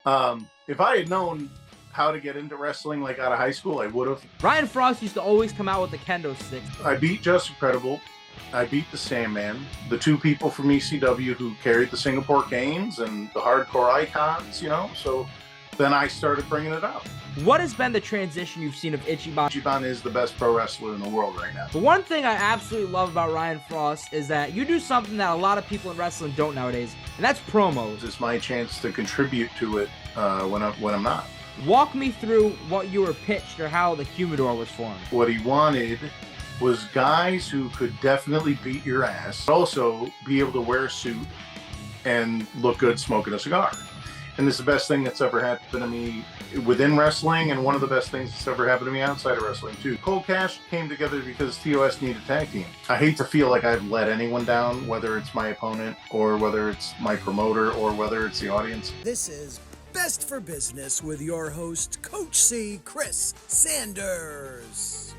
If I had known how to get into wrestling like out of high school, I would have. Ryan Fraust used to always come out with the Kendo Stick. I beat Just Incredible. I beat the Sandman, the two people from ECW who carried the Singapore Canes and the hardcore icons, So then I started bringing it up. What has been the transition you've seen of Ichiban? Ichiban is the best pro wrestler in the world right now. The one thing I absolutely love about Ryan Fraust is that you do something that a lot of people in wrestling don't nowadays, and that's promos. It's my chance to contribute to it when I'm not. Walk me through what you were pitched or how the Humidor was formed. What he wanted was guys who could definitely beat your ass, but also be able to wear a suit and look good smoking a cigar. And this is the best thing that's ever happened to me within wrestling, and one of the best things that's ever happened to me outside of wrestling too. Cold Cash came together because TOS needed a tag team. I hate to feel like I've let anyone down, whether it's my opponent or whether it's my promoter or whether it's the audience. This is Best for Business with your host, Coach C, Chris Sanders.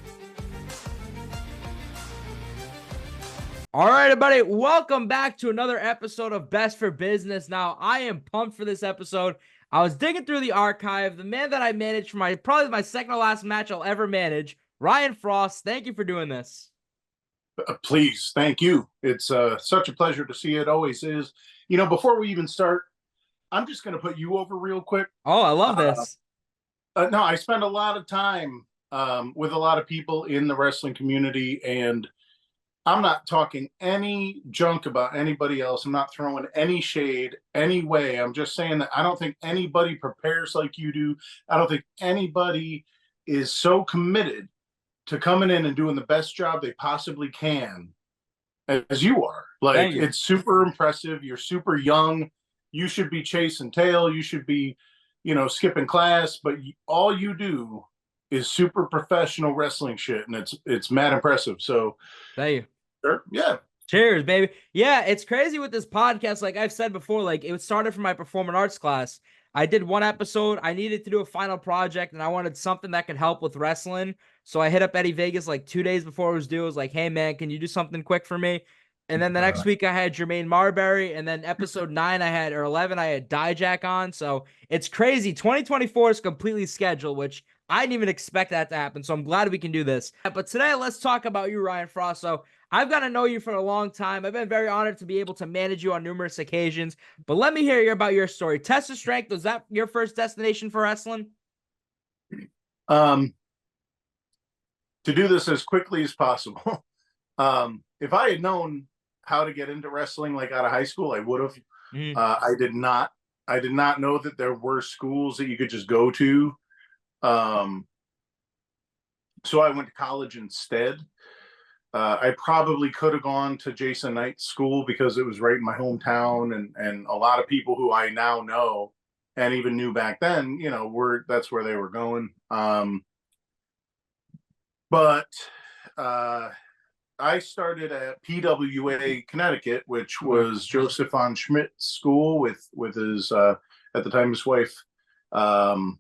All right, everybody, welcome back to another episode of Best for Business. Now, I am pumped for this episode. I was digging through the archive. The man that I managed for probably my second to last match I'll ever manage, Ryan Fraust. Thank you for doing this. Please, thank you. It's such a pleasure to see you. It always is. Before we even start, I'm just going to put you over real quick. Oh, I love this. No, I spend a lot of time with a lot of people in the wrestling community, and I'm not talking any junk about anybody else. I'm not throwing any shade any way. I'm just saying that I don't think anybody prepares like you do. I don't think anybody is so committed to coming in and doing the best job they possibly can as you are. Like, it's super impressive. You're super young. You should be chasing tail. You should be, skipping class. But all you do is super professional wrestling shit, and it's mad impressive. So thank you. Sure. Yeah. Cheers, baby. Yeah, it's crazy with this podcast. Like I've said before, like it started from my performing arts class. I did one episode. I needed to do a final project, and I wanted something that could help with wrestling. So I hit up Eddie Vegas like 2 days before it was due. I was like, hey, man, can you do something quick for me? And then the next week I had Jermaine Marbury, and then episode 9 or 11 I had Dijak on. So it's crazy. 2024 is completely scheduled, which I didn't even expect that to happen. So I'm glad we can do this. But today let's talk about you, Ryan Fraust. So I've got to know you for a long time. I've been very honored to be able to manage you on numerous occasions. But let me hear about your story. Test of Strength, was that your first destination for wrestling? To do this as quickly as possible. If I had known how to get into wrestling like out of high school, I would have. I did not know that there were schools that you could just go to. So I went to college instead. I probably could have gone to Jason Knight's school because it was right in my hometown, and a lot of people who I now know and even knew back then, that's where they were going. But I started at PWA Connecticut, which was Joseph von Schmidt's school with his at the time his wife. Von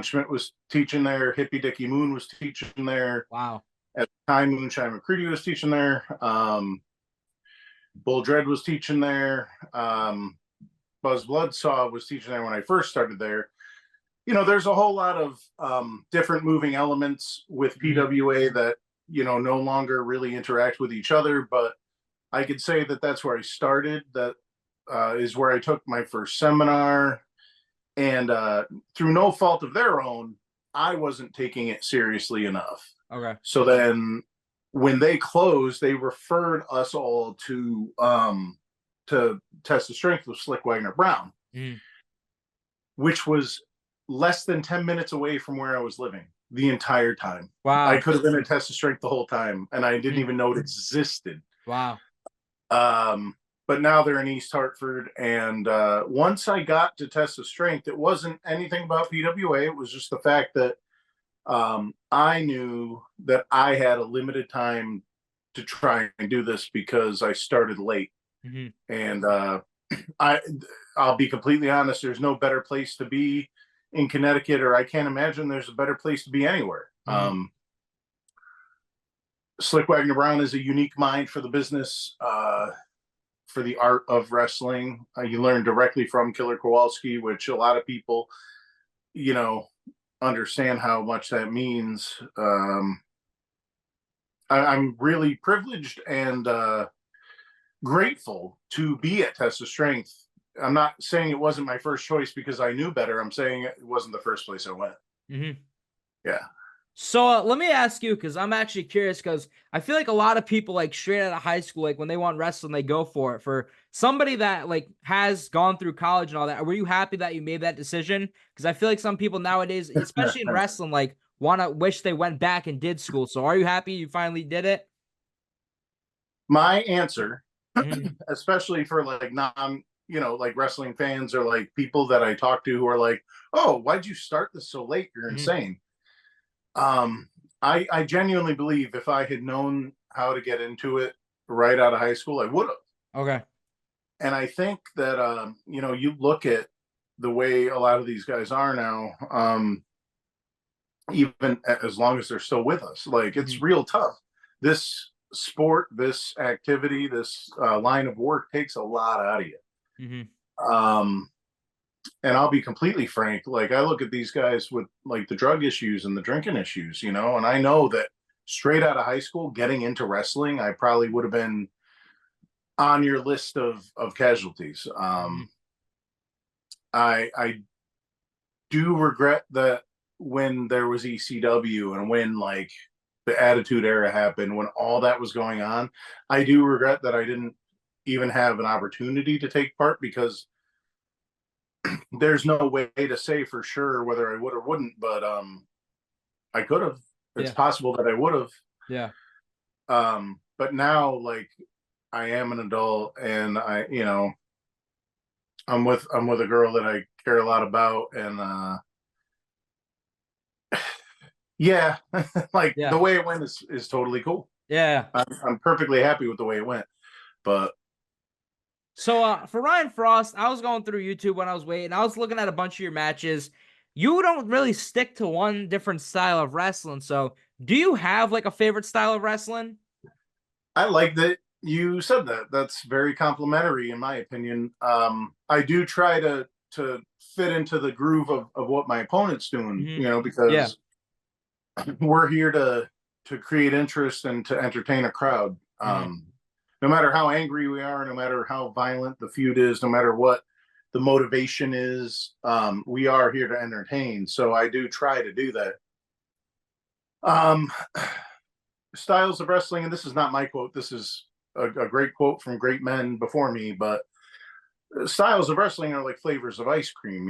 Schmidt was teaching there. Hippie Dickie Moon was teaching there. Wow. At the time, Moonshine McCready was teaching there. Bull Dread was teaching there. Buzz Bloodsaw was teaching there when I first started there. There's a whole lot of different moving elements with PWA that, no longer really interact with each other. But I could say that that's where I started. That is where I took my first seminar. And through no fault of their own, I wasn't taking it seriously enough. Okay. So then when they closed, they referred us all to Test of Strength with Slick Wagner Brown, which was less than 10 minutes away from where I was living the entire time. Wow. I could have been at Test of Strength the whole time, and I didn't even know it existed. Wow. But now they're in East Hartford, and once I got to Test of Strength, it wasn't anything about PWA. It was just the fact that I knew that I had a limited time to try and do this because I started late. And I'll be completely honest, there's no better place to be in Connecticut, or I can't imagine there's a better place to be anywhere. Slick Wagner Brown is a unique mind for the business. for the art of wrestling. You learn directly from Killer Kowalski, which a lot of people, understand how much that means. I'm really privileged and grateful to be at Test of Strength. I'm not saying it wasn't my first choice because I knew better. I'm saying it wasn't the first place I went. Mm-hmm. Yeah. So let me ask you, because I'm actually curious, because I feel like a lot of people, like straight out of high school, like when they want wrestling, they go for it. For somebody that like has gone through college and all that, were you happy that you made that decision? Because I feel like some people nowadays, especially in wrestling, like wish they went back and did school. So are you happy you finally did it? My answer, Mhm. especially for like like wrestling fans or like people that I talk to who are like, "Oh, why'd you start this so late? You're Mhm. insane." I genuinely believe if I had known how to get into it right out of high school, I would have. Okay. And I think that you look at the way a lot of these guys are now, even as long as they're still with us, like it's Mhm. real tough. This sport, this activity, this line of work takes a lot out of you. Mhm. Um, and I'll be completely frank, like I look at these guys with like the drug issues and the drinking issues, and I know that straight out of high school, getting into wrestling, I probably would have been on your list of casualties. Mhm. I do regret that when there was ECW and when like the Attitude Era happened, when all that was going on, I do regret that I didn't even have an opportunity to take part because there's no way to say for sure whether I would or wouldn't, but I could have. It's Yeah. possible that I would have. Yeah. But now like I am an adult and I'm with a girl that I care a lot about and yeah, like the Yeah. way it went is totally cool. Yeah. I'm perfectly happy with the way it went. But So for Ryan Frost, I was going through YouTube when I was waiting. I was looking at a bunch of your matches. You don't really stick to one different style of wrestling. So do you have like a favorite style of wrestling? I like that you said that. That's very complimentary in my opinion. I do try to fit into the groove of what my opponent's doing, Mhm. Yeah. because we're here to create interest and to entertain a crowd. Mhm. No matter how angry we are, no matter how violent the feud is, no matter what the motivation is, we are here to entertain. So I do try to do that. Um, styles of wrestling, and this is not my quote. This is a great quote from great men before me, but styles of wrestling are like flavors of ice cream.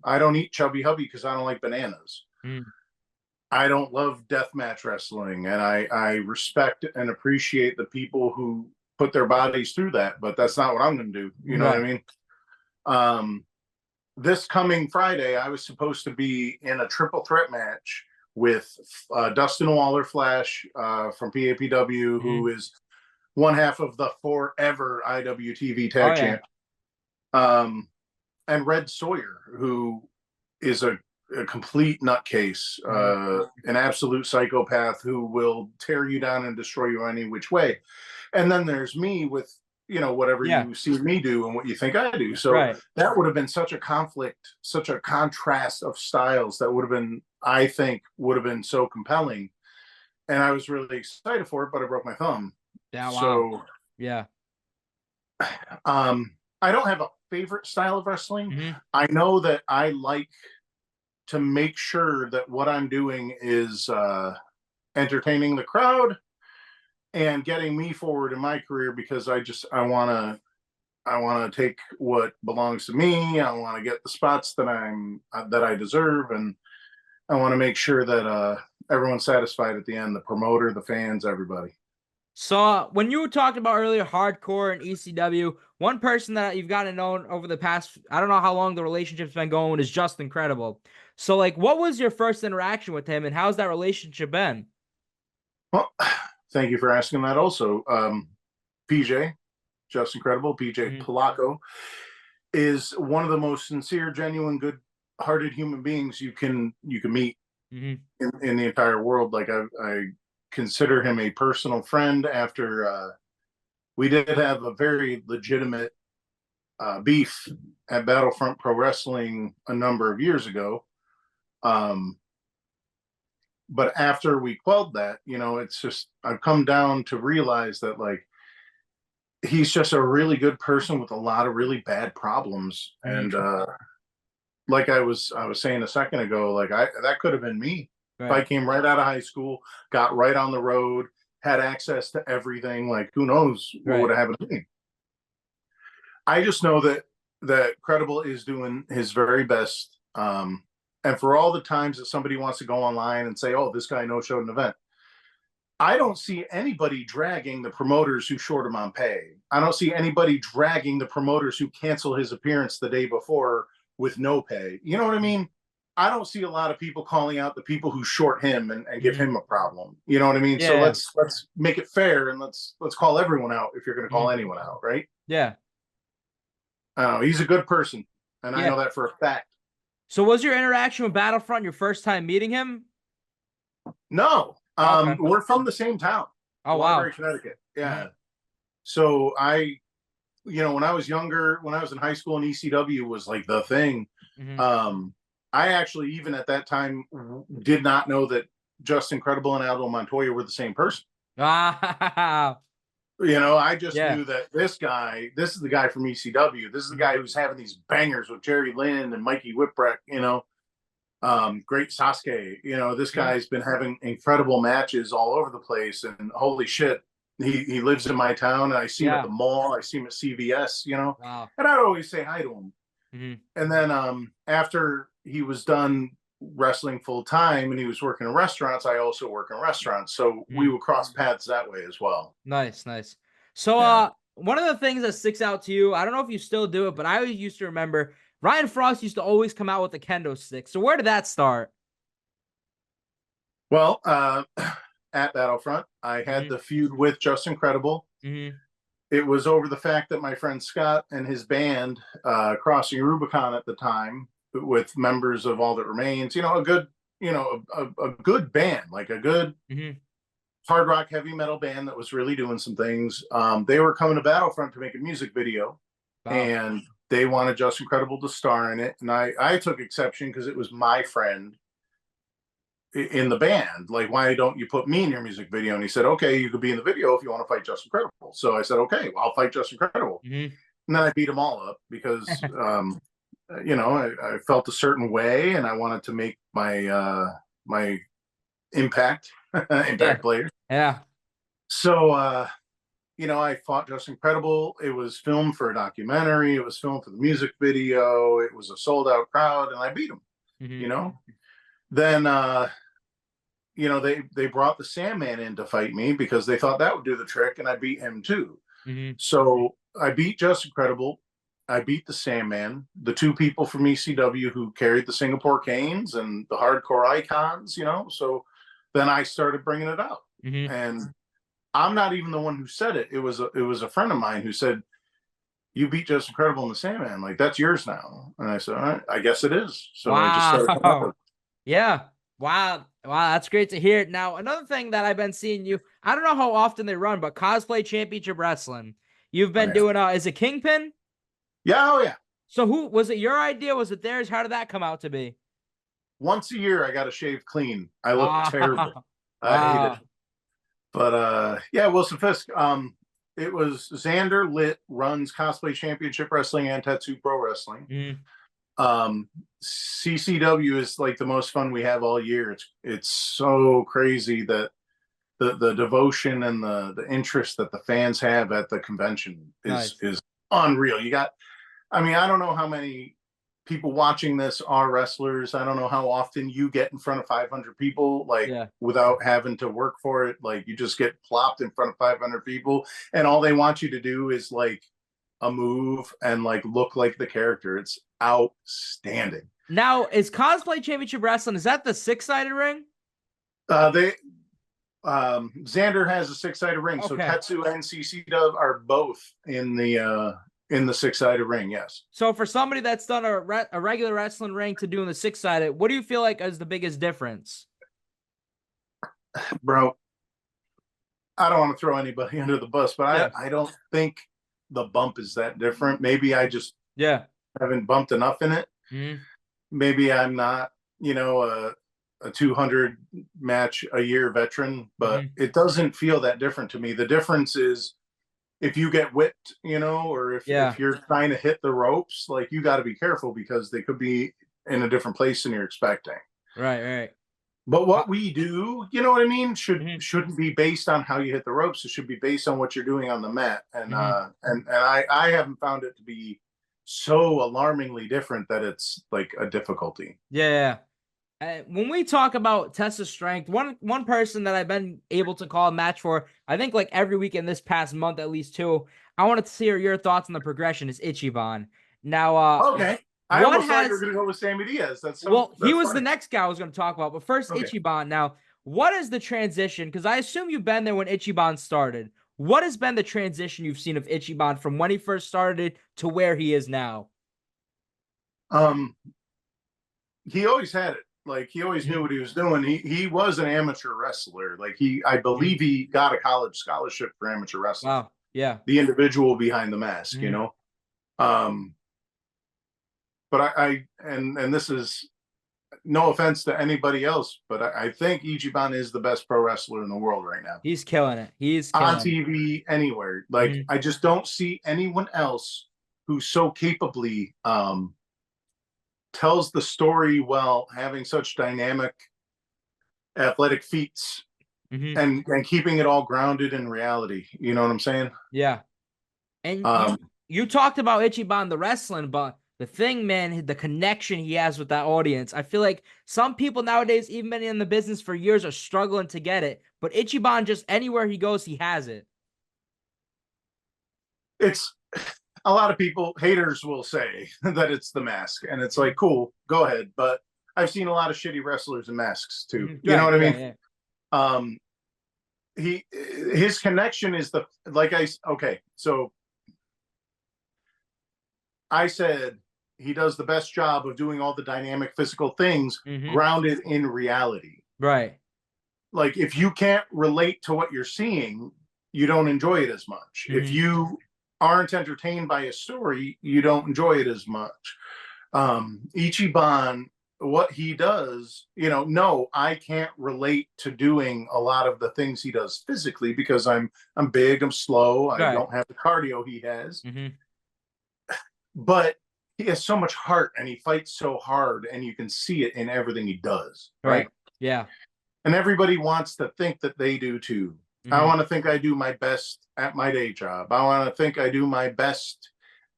I don't eat chubby hubby because I don't like bananas. Mhm. I don't love deathmatch wrestling, and I respect and appreciate the people who put their bodies through that, but that's not what I'm going to do. You know what I Right. mean? Um, this coming Friday, I was supposed to be in a triple threat match with Dustin Waller Flash from PAPW, who Mhm. is one half of the forever IWTV Oh Tag yeah. Champ, and Red Sawyer, who is a complete nutcase, Mhm. an absolute psychopath who will tear you down and destroy you any which way. And then there's me with, whatever Yeah. you see me do and what you think I do. So Right. that would have been such a conflict, such a contrast of styles that would have been, I think, would have been so compelling. And I was really excited for it, but I broke my thumb. Yeah. Wow. So Yeah. I don't have a favorite style of wrestling. Mhm. I know that I like to make sure that what I'm doing is entertaining the crowd and getting me forward in my career because I want to take what belongs to me. I want to get the spots that I deserve, and I want to make sure that everyone's satisfied at the end. The promoter, the fans, everybody. So when you were talking about earlier hardcore and ECW, one person that you've gotten to know over the past, I don't know how long the relationship's been going, is just incredible. So like, what was your first interaction with him, and how's that relationship been? Well, thank you for asking that. Also, PJ, just incredible. PJ Mhm. Polacco is one of the most sincere, genuine, good-hearted human beings you can meet Mhm. in the entire world. Like I consider him a personal friend after we did have a very legitimate beef at Battlefront Pro Wrestling a number of years ago. But after we quelled that, it's just, I've come down to realize that, like, he's just a really good person with a lot of really bad problems. And like I was saying a second ago, like that could have been me. If I came right out of high school, got right on the road, had access to everything, like, who knows what would have happened to me. I just know that Credible is doing his very best. And for all the times that somebody wants to go online and say, oh, this guy no-showed an event, I don't see anybody dragging the promoters who short him on pay. I don't see anybody dragging the promoters who cancel his appearance the day before with no pay. You know what I mean? I don't see a lot of people calling out the people who short him and give him a problem. You know what I mean? Yeah. So let's make it fair, and let's call everyone out if you're going to call anyone out, right? Yeah. He's a good person, and I know that for a fact. So was your interaction with Battlefront your first time meeting him? No. We're from the same town. Oh, wow. Connecticut. Yeah. So when I was younger, when I was in high school, and ECW was like the thing. I actually, even at that time, did not know that Justin Credible and Aldo Montoya were the same person. Wow. I just knew that this is the guy from ECW. This is the guy who's having these bangers with Jerry Lynn and Mikey Whipwreck, great Sasuke. This guy's been having incredible matches all over the place, and holy shit, he lives in my town, and I see him at the mall. I see him at CVS, Wow. And I would always say hi to him. And then after he was done wrestling full time and he was working in restaurants, I also work in restaurants, so we would cross paths that way as well. Nice. So one of the things that sticks out to you, I don't know if you still do it, but I always used to remember Ryan Fraust used to always come out with the Kendo Stick. So where did that start? Well, at Battlefront, I had the feud with Justin Credible. It was over the fact that my friend Scott and his band, Crossing Rubicon at the time, with members of All That Remains, a good, a good band, like a good hard rock heavy metal band that was really doing some things. They were coming to Battlefront to make a music video, and they wanted Justin Credible to star in it. And I took exception because it was my friend in the band. Like, why don't you put me in your music video? And he said, okay, you could be in the video if you want to fight Justin Credible. So I said, okay, well, I'll fight Justin Credible. And then I beat them all up because I felt a certain way, and I wanted to make my my impact player. Yeah. So I fought Justin Credible. It was filmed for a documentary. It was filmed for the music video. It was a sold out crowd, and I beat him. Then they brought the Sandman in to fight me because they thought that would do the trick, and I beat him too. So I beat Justin Credible. I beat the Sandman, the two people from ECW who carried the Singapore Canes and the hardcore icons, So then I started bringing it out. And I'm not even the one who said it. It was a friend of mine who said, you beat Justin Credible and the Sandman. Like, that's yours now. And I said, all right, I guess it is. So I just started. Yeah. Wow, that's great to hear. Now, another thing that I've been seeing you, I don't know how often they run, but Cosplay Championship Wrestling. You've been doing, is it Kingpin? Yeah, oh yeah. So who, was it your idea? Was it theirs? How did that come out to be? Once a year, I got to shave clean. I look terrible. I hate it. But Wilson Fisk, it was Xander Litt runs Cosplay Championship Wrestling and Tattoo Pro Wrestling. CCW is like the most fun we have all year. It's so crazy that the devotion and the interest that the fans have at the convention is unreal. I don't know how many people watching this are wrestlers. I don't know how often you get in front of 500 people, without having to work for it. Like, you just get plopped in front of 500 people, and all they want you to do is like a move and like look like the character. It's outstanding. Now, is Cosplay Championship Wrestling, is that the 6-sided ring? Xander has a 6-sided ring, so Tetsu and CCW are both in the 6-sided ring. Yes. So for somebody that's done a regular wrestling ring to doing the 6-sided, what do you feel like is the biggest difference? Bro, I don't want to throw anybody under the bus, but Yeah. I don't think the bump is that different. Maybe I just Yeah. haven't bumped enough in it. Mm-hmm. Maybe I'm not, a 200 match a year veteran, but it doesn't feel that different to me. The difference is if you get whipped, or if you're trying to hit the ropes, like you got to be careful because they could be in a different place than you're expecting. Right. But what we do, you know what I mean, Mhm. shouldn't be based on how you hit the ropes. It should be based on what you're doing on the mat. And and I haven't found it to be so alarmingly different that it's like a difficulty. Yeah. When we talk about Tessa's strength, one person that I've been able to call a match for, I think like every week in this past month, at least two, I wanted to hear your thoughts on the progression is Ichiban. Now, Okay. I what almost thought you were has going to go with Sammy Diaz. he was funny. the next guy I was going to talk about, but first Okay. Ichiban. Now, what is the transition? Because I assume you've been there when Ichiban started. What has been the transition you've seen of Ichiban from when he first started to where he is now? He always had it. Like he always knew what he was doing. He was an amateur wrestler. Like I believe he got a college scholarship for amateur wrestling. Wow. Yeah. The individual behind the mask, But and this is no offense to anybody else, but I think Ichiban is the best pro wrestler in the world right now. He's killing it. He's killing on TV anywhere. Like I just don't see anyone else who so capably tells the story well, having such dynamic athletic feats and keeping it all grounded in reality. You know what I'm saying? Yeah. And you talked about Ichiban the wrestling, but the thing, man, the connection he has with that audience, I feel like some people nowadays, even been in the business for years, are struggling to get it. But Ichiban, just anywhere he goes, he has it. It's a lot of people, haters will say that it's the mask, and it's like, cool, go ahead. But I've seen a lot of shitty wrestlers in masks too. You know what I mean? Yeah. His connection is so I said he does the best job of doing all the dynamic physical things grounded in reality. Right. Like if you can't relate to what you're seeing, you don't enjoy it as much. If you aren't entertained by a story, you don't enjoy it as much. Ichiban, what he does, no, I can't relate to doing a lot of the things he does physically because I'm big, I'm slow, I don't have the cardio he has. But he has so much heart and he fights so hard and you can see it in everything he does. Right. Yeah. And everybody wants to think that they do too. I want to think I do my best at my day job. I want to think I do my best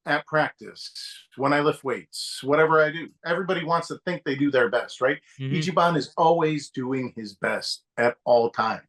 at practice, when I lift weights, whatever I do. Everybody wants to think they do their best, right? Ichiban is always doing his best at all times.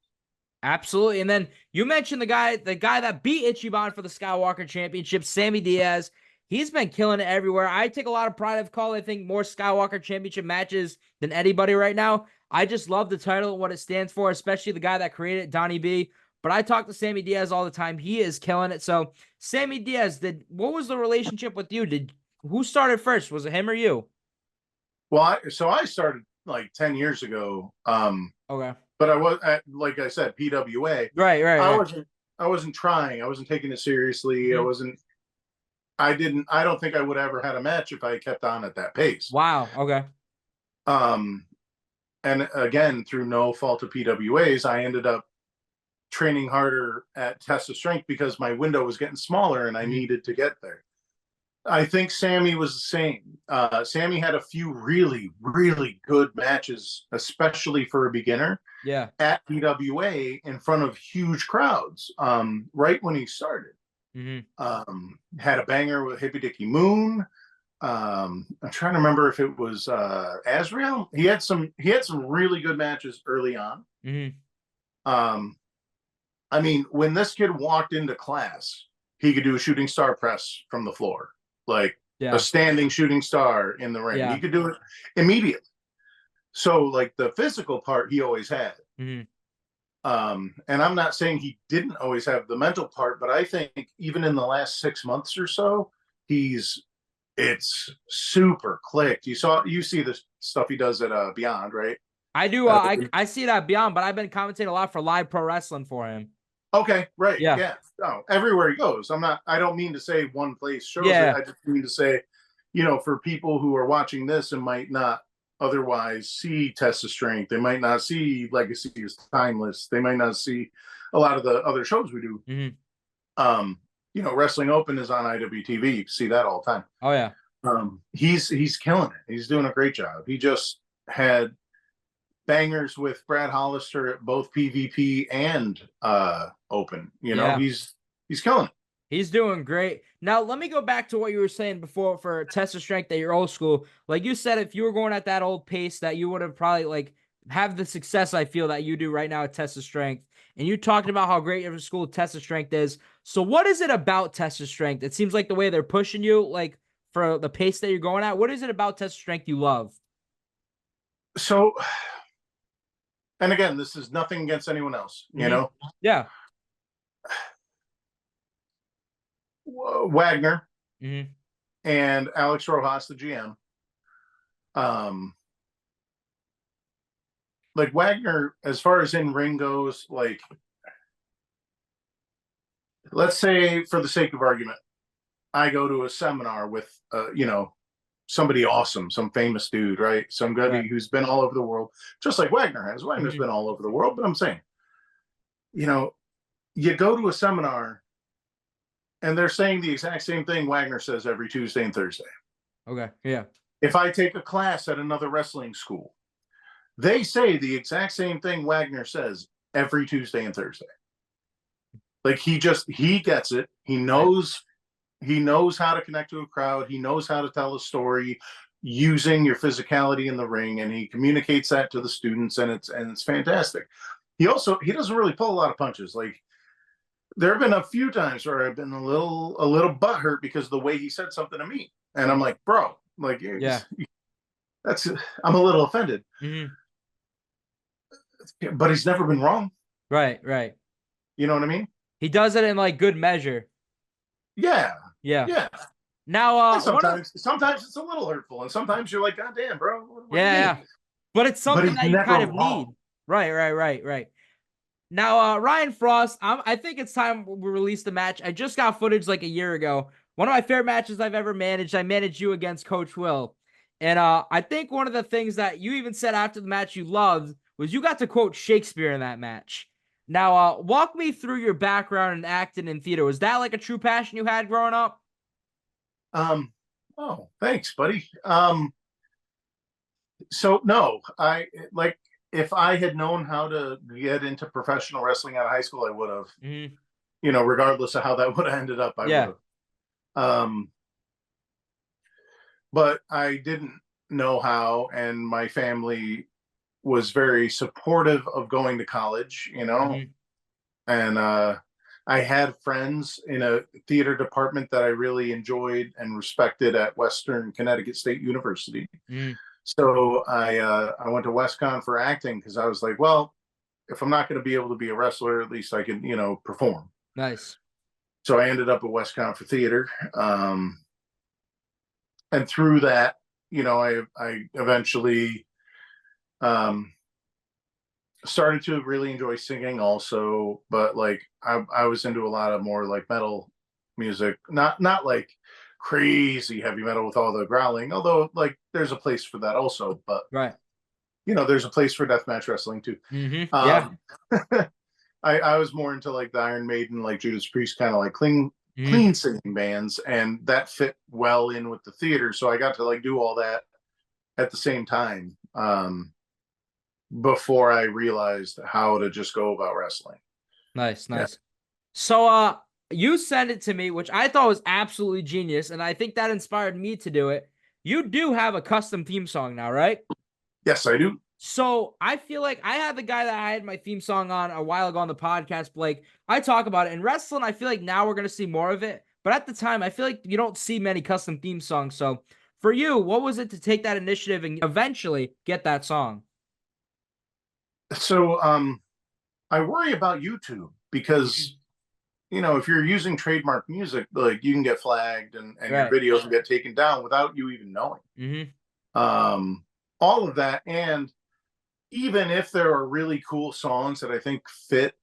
Absolutely. And then you mentioned the guy that beat Ichiban for the Skywalker Championship, Sammy Diaz. He's been killing it everywhere. I take a lot of pride of calling, I think, more Skywalker Championship matches than anybody right now. I just love the title and what it stands for, especially the guy that created it, Donnie B. But I talk to Sammy Diaz all the time. He is killing it. So, Sammy Diaz, what was the relationship with you? Who started first? Was it him or you? Well, I started like 10 years ago. Okay. But I was like I said, PWA. Right. I wasn't trying. I wasn't taking it seriously. I don't think I would ever had a match if I kept on at that pace. Wow. Okay. And again, through no fault of PWAs, I ended up training harder at Test of Strength because my window was getting smaller and I needed to get there. I think Sammy was the same. Sammy had a few really, really good matches, especially for a beginner. Yeah. At PWA in front of huge crowds. Right when he started. Had a banger with Hippie Dicky Moon. I'm trying to remember if it was Azrael. He had some really good matches early on. I mean, when this kid walked into class, he could do a shooting star press from the floor, like a standing shooting star in the ring. He could do it immediately. So, like the physical part, he always had. And I'm not saying he didn't always have the mental part, but I think even in the last 6 months or so, it's super clicked. You see the stuff he does at Beyond, right? I do. I see it at Beyond, but I've been commentating a lot for Live Pro Wrestling for him. Okay, right. Yeah. Yeah. No, everywhere he goes. I don't mean to say one place shows it. Yeah. I just mean to say, for people who are watching this and might not otherwise see Test of Strength, they might not see Legacy is Timeless. They might not see a lot of the other shows we do. Mm-hmm. Wrestling Open is on IWTV. You can see that all the time. Oh yeah. He's killing it. He's doing a great job. He just had bangers with Brad Hollister at both PvP and Open. He's killing it. He's doing great. Now, let me go back to what you were saying before for Test of Strength at your old school. Like you said, if you were going at that old pace, that you would have probably like have the success I feel that you do right now at Test of Strength. And you talked about how great your school Test of Strength is. So what is it about Test of Strength? It seems like the way they're pushing you, like for the pace that you're going at. What is it about Test of Strength you love? So, and again, this is nothing against anyone else, Yeah. Wagner Mm-hmm. and Alex Rojas, the GM. Like Wagner, as far as in ring goes, like, let's say for the sake of argument, I go to a seminar with, somebody awesome, some famous dude, right? Somebody who's been all over the world, just like Wagner has. Wagner's been all over the world, but I'm saying, you go to a seminar and they're saying the exact same thing Wagner says every Tuesday and Thursday. Okay. Yeah. If I take a class at another wrestling school, they say the exact same thing Wagner says every Tuesday and Thursday. Like he gets it. He knows how to connect to a crowd. He knows how to tell a story using your physicality in the ring, and he communicates that to the students, and it's fantastic. He doesn't really pull a lot of punches. Like, there have been a few times where I've been a little butthurt because of the way he said something to me. And I'm like, bro, like, yeah, I'm a little offended. Mm-hmm. But he's never been wrong. Right. You know what I mean? He does it in like good measure. Yeah. Now, sometimes it's a little hurtful, and sometimes you're like, God damn, bro. What yeah. But it's something that you kind of wrong. need. Right. Now, Ryan Frost, I think it's time we release the match. I just got footage like a year ago. One of my favorite matches I've ever managed. I managed you against Coach Will. And I think one of the things that you even said after the match you loved was you got to quote Shakespeare in that match. Now, walk me through your background in acting and theater. Was that like a true passion you had growing up? Oh, thanks, buddy. So no, if I had known how to get into professional wrestling out of high school, I would have. Mm-hmm. Regardless of how that would have ended up, I would have. But I didn't know how, and my family was very supportive of going to college, mm-hmm. And I had friends in a theater department that I really enjoyed and respected at Western Connecticut State University. Mm. So I went to WestCon for acting because I was like, well, if I'm not going to be able to be a wrestler, at least I can, perform. Nice. So I ended up at WestCon for theater. And through that, I eventually started to really enjoy singing also, but like I was into a lot of more like metal music, not like crazy heavy metal with all the growling, although like there's a place for that also, but there's a place for deathmatch wrestling too. Mm-hmm. Yeah. I was more into like the Iron Maiden, like Judas Priest, kind of like clean singing bands, and that fit well in with the theater, so I got to like do all that at the same time before I realized how to just go about wrestling. Nice. So you sent it to me, which I thought was absolutely genius, and I think that inspired me to do it. You do have a custom theme song now, right? Yes, I do. So I feel like I had the guy that I had my theme song on a while ago on the podcast, Blake. I talk about it in wrestling. I feel like now we're going to see more of it. But at the time, I feel like you don't see many custom theme songs. So for you, what was it to take that initiative and eventually get that song? So I worry about YouTube because, if you're using trademark music, like you can get flagged and your videos will get taken down without you even knowing. Mm-hmm. All of that. And even if there are really cool songs that I think fit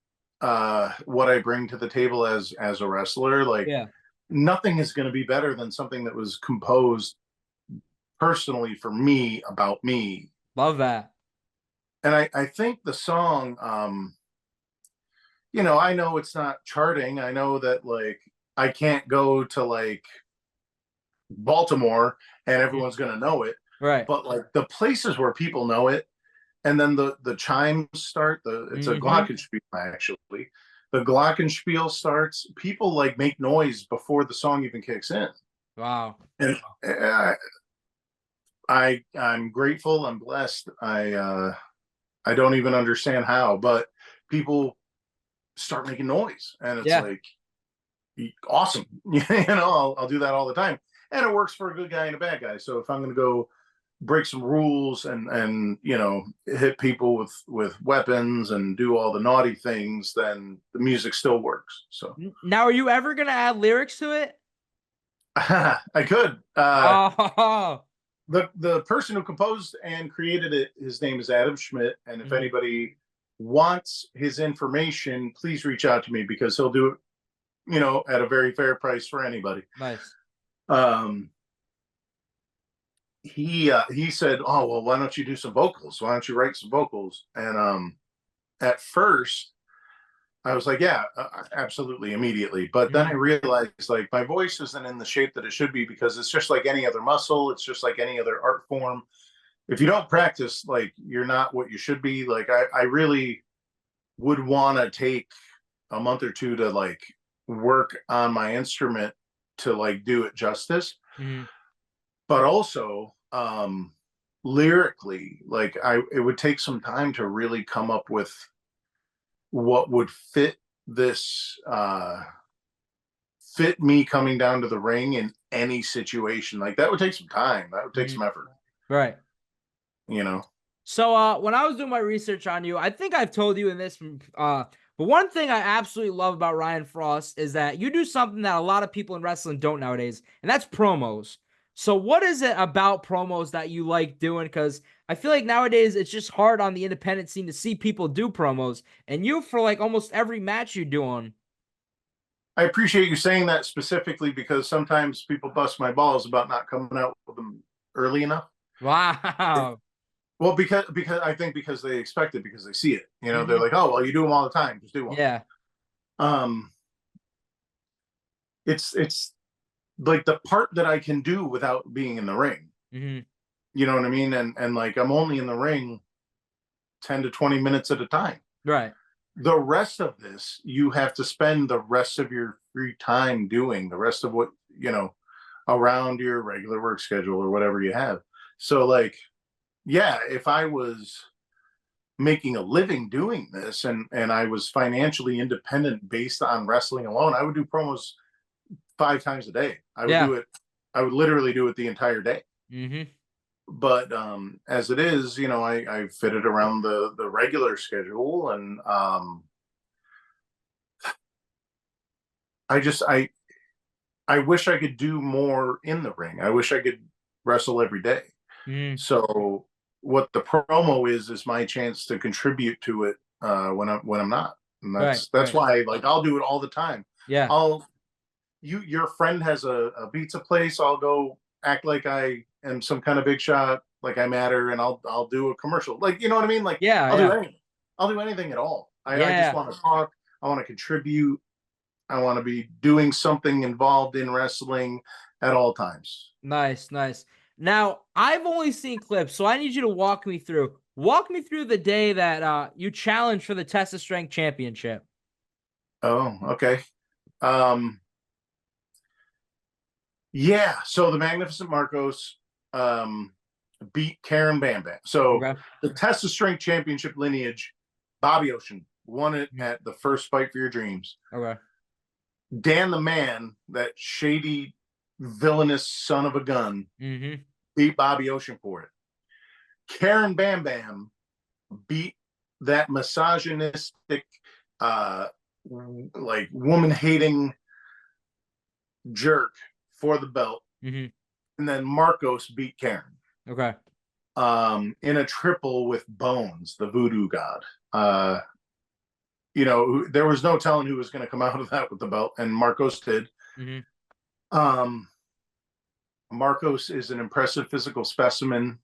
what I bring to the table as a wrestler. Like Yeah. nothing is going to be better than something that was composed personally for me about me. Love that. And I think the song, I know it's not charting. I know that like I can't go to like Baltimore and everyone's going to know it. Right. But like the places where people know it, and then the chimes start. It's a glockenspiel actually. The glockenspiel starts. People like make noise before the song even kicks in. Wow. And I'm grateful. I'm blessed. I don't even understand how, but people start making noise, and it's like awesome. I'll do that all the time, and it works for a good guy and a bad guy. So if I'm going to go break some rules and hit people with weapons and do all the naughty things, then the music still works. So now, are you ever gonna add lyrics to it? I could. Oh, The person who composed and created it, his name is Adam Schmidt, and if Mhm. anybody wants his information, please reach out to me because he'll do it, at a very fair price for anybody. nice. He said, "Oh well, why don't you do some vocals? Why don't you write some vocals?" And at first, I was like, "Yeah, absolutely, immediately." But then I realized, like, my voice isn't in the shape that it should be because it's just like any other muscle. It's just like any other art form. If you don't practice, like, you're not what you should be. Like, I really would want to take a month or two to like work on my instrument to like do it justice. But also lyrically, like it would take some time to really come up with what would fit this fit me coming down to the ring in any situation. Like that would take some time, that would take some effort, Right. you know. So when I was doing my research on you, I think I've told you in this but one thing I absolutely love about Ryan Frost is that you do something that a lot of people in wrestling don't nowadays, and that's promos. So what is it about promos that you like doing? Because I feel like nowadays it's just hard on the independent scene to see people do promos, and you, for like almost every match you do on. I appreciate you saying that specifically because sometimes people bust my balls about not coming out with them early enough. Wow. Well, because I think because they expect it because they see it. They're like, "Oh, well, you do them all the time. Just do them." Yeah. It's like the part that I can do without being in the ring. You know what I mean? And like I'm only in the ring 10 to 20 minutes at a time. Right. The rest of this, you have to spend the rest of your free time doing the rest of what, around your regular work schedule or whatever you have. So like, yeah, if I was making a living doing this and I was financially independent based on wrestling alone, I would do promos 5 times a day. I would do it. I would literally do it the entire day. But as it is, I fit it around the regular schedule, and I wish I could do more in the ring. I wish I could wrestle every day. So what the promo is my chance to contribute to it when I'm not, and that's why like I'll do it all the time. Yeah. Your friend has a pizza place. I'll go act like I am some kind of big shot, like I matter, and I'll do a commercial. Like, you know what I mean? Like, I'll do anything. I'll do anything at all. I just want to talk. I want to contribute. I want to be doing something involved in wrestling at all times. Nice, nice. Now, I've only seen clips, so I need you to walk me through the day that you challenged for the Test of Strength Championship. Oh, okay. Yeah, so the Magnificent Marcos beat Karen Bam Bam. So the Test of Strength Championship lineage, Bobby Ocean won it at the first Fight for Your Dreams. Okay. Dan the Man, that shady, villainous son of a gun, beat Bobby Ocean for it. Karen Bam Bam beat that misogynistic, like woman-hating jerk for the belt. And then Marcos beat Karen. Okay. In a triple with Bones, the voodoo god. there was no telling who was going to come out of that with the belt, and Marcos did. Um, Marcos is an impressive physical specimen.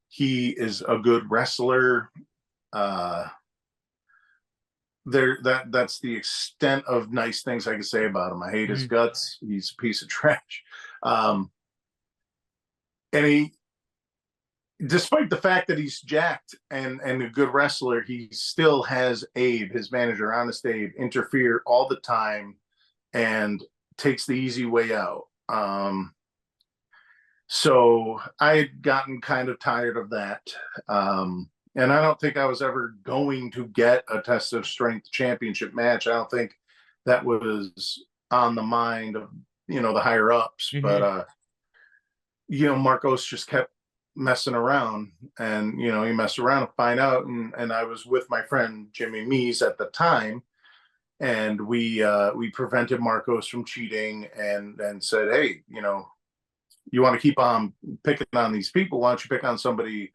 He is a good wrestler. That's the extent of nice things I can say about him. I hate his guts. He's a piece of trash. And he, despite the fact that he's jacked and a good wrestler, he still has Abe, his manager, Honest Abe, interfere all the time and takes the easy way out. So I had gotten kind of tired of that. And I don't think I was ever going to get a Test of Strength championship match. I don't think that was on the mind of, the higher ups. But, Marcos just kept messing around, and, he messed around to find out. And I was with my friend Jimmy Mees at the time. And we prevented Marcos from cheating and said, hey, you want to keep on picking on these people, why don't you pick on somebody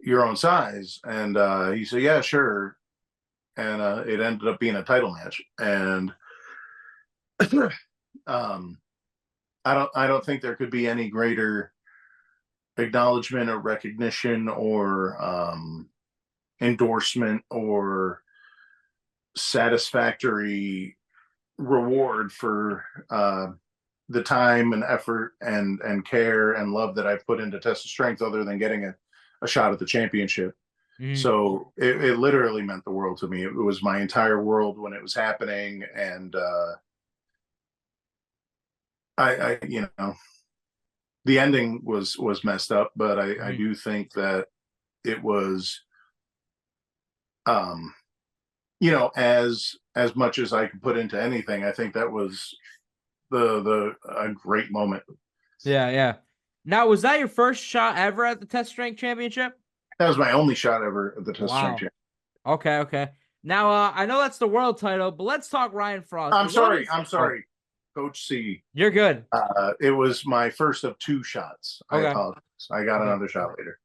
your own size? And he said, yeah, sure. And it ended up being a title match. And I don't think there could be any greater acknowledgement or recognition or endorsement or satisfactory reward for the time and effort and care and love that I've put into Test of Strength, other than getting a shot at the championship. So it literally meant the world to me. It was my entire world when it was happening. And I the ending was messed up, but I do think that it was, as much as I could put into anything, I think that was a great moment. Yeah. Now, was that your first shot ever at the Test Strength Championship? That was my only shot ever at the Test Strength Championship. Okay. Now, I know that's the world title, but let's talk Ryan Fraust. I'm sorry, Coach C. You're good. It was my first of 2 shots. Okay. I apologize. I got another shot later.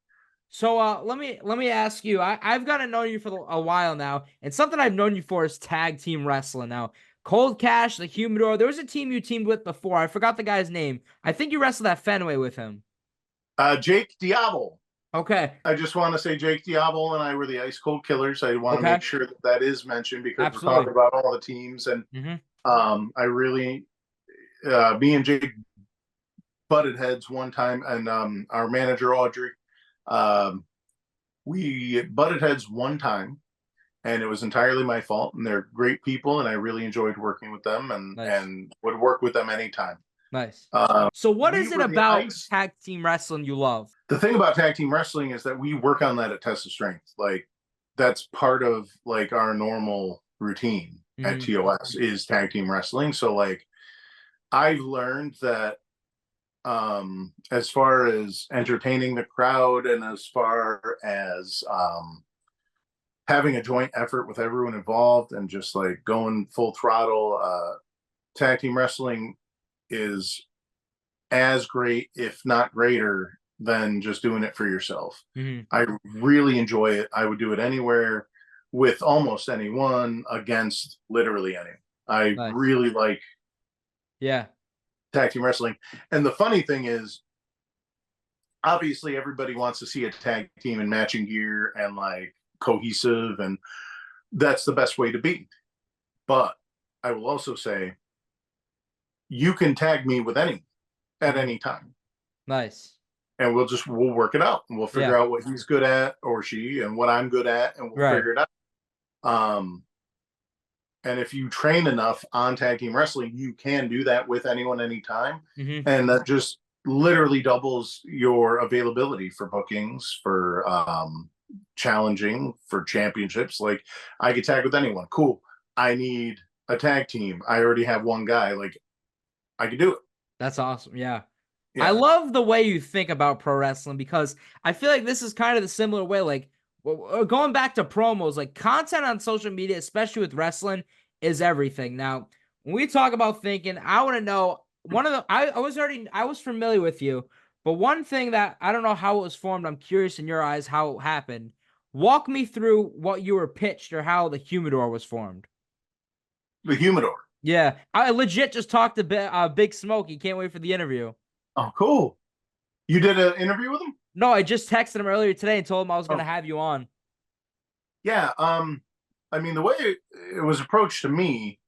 So let me ask you. I've gotten to know you for a while now, and something I've known you for is tag team wrestling. Now, Cold Cash, the Humidor. There was a team you teamed with before. I forgot the guy's name. I think you wrestled at Fenway with him. Jake Diablo. Okay. I just want to say Jake Diablo and I were the Ice Cold Killers. I want to make sure that is mentioned, because we're talking about all the teams. And I really, me and Jake butted heads one time, and our manager, Audrey, we butted heads one time, and it was entirely my fault. And they're great people, and I really enjoyed working with them, and would work with them anytime. Nice. So what is it about tag team wrestling you love? The thing about tag team wrestling is that we work on that at Test of Strength. Like, that's part of like our normal routine at TOS is tag team wrestling. So like, I've learned that as far as entertaining the crowd, and as far as having a joint effort with everyone involved, and just like going full throttle, tag team wrestling is as great, if not greater, than just doing it for yourself. I really enjoy it. I would do it anywhere, with almost anyone, against literally anyone. I really like tag team wrestling. And the funny thing is, obviously everybody wants to see a tag team in matching gear and like cohesive, and that's the best way to be. But I will also say, you can tag me with anyone at any time. Nice. And we'll work it out, and we'll figure out what he's good at, or she, and what I'm good at, and we'll figure it out. And if you train enough on tag team wrestling, you can do that with anyone, anytime. And that just literally doubles your availability for bookings, for challenging, for championships. Like, I could tag with anyone. Cool. I need a tag team. I already have one guy. Like, I could do it. That's awesome. Yeah. I love the way you think about pro wrestling, because I feel like this is kind of the similar way. Like, going back to promos, like content on social media, especially with wrestling, is everything. Now, when we talk about thinking, I want to know I was familiar with you, but one thing that I don't know how it was formed, I'm curious in your eyes how it happened, Walk me through what you were pitched or how the Humidor was formed. The Humidor. Yeah, I legit just talked to Big Smoke. He can't wait for the interview. Oh, cool. You did an interview with him? No, I just texted him earlier today and told him I was going to Oh. have you on. Yeah. I mean, the way it was approached to me,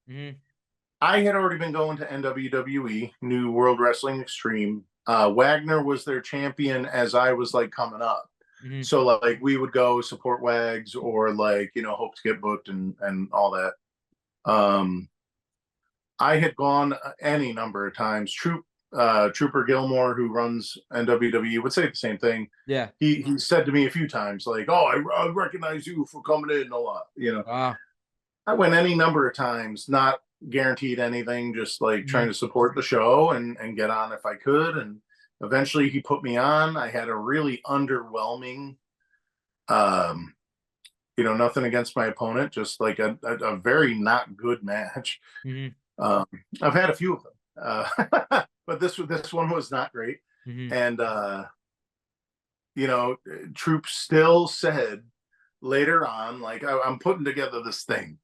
I had already been going to NWWE, New World Wrestling Extreme. Wagner was their champion as I was like coming up. So like we would go support Wags or like, you know, hope to get booked and all that. I had gone any number of times. Trooper Gilmore, who runs NWWE, would say the same thing. Yeah. He said to me a few times, like, "Oh, I recognize you for coming in a lot." You know, Wow. I went any number of times, not guaranteed anything, just like trying to support the show and get on if I could. And eventually, he put me on. I had a really underwhelming, you know, nothing against my opponent, just like a very not good match. I've had a few of them, but this one was not great. And you know, Troop still said later on, like, I'm putting together this thing,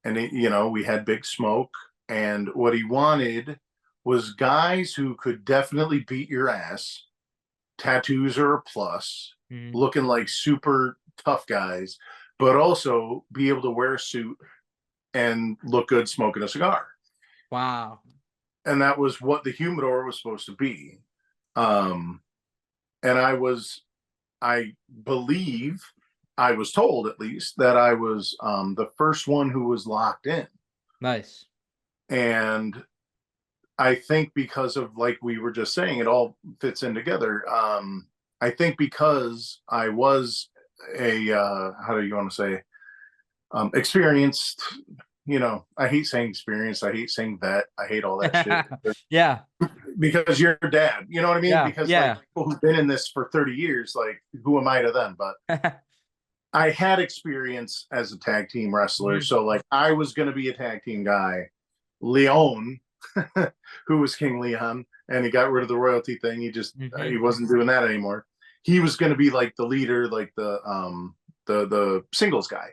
and you know, we had Big Smoke, and what he wanted was guys who could definitely beat your ass. Tattoos are a plus, looking like super tough guys, but also be able to wear a suit and look good smoking a cigar. Wow. And that was what the Humidor was supposed to be. And I believe, I was told at least, that I was the first one who was locked in. Nice. And I think because of, like we were just saying, it all fits in together. I think because I was a, how do you want to say, experienced, you know, I hate saying experienced, I hate saying vet, I hate all that shit. Yeah. Because you're a dad, you know what I mean? Yeah, because yeah. like people who've been in this for 30 years, like, who am I to them? But I had experience as a tag team wrestler. So like I was going to be a tag team guy. Leon, who was King Leon, and he got rid of the royalty thing. He just, he wasn't doing that anymore. He was going to be like the leader, like the singles guy.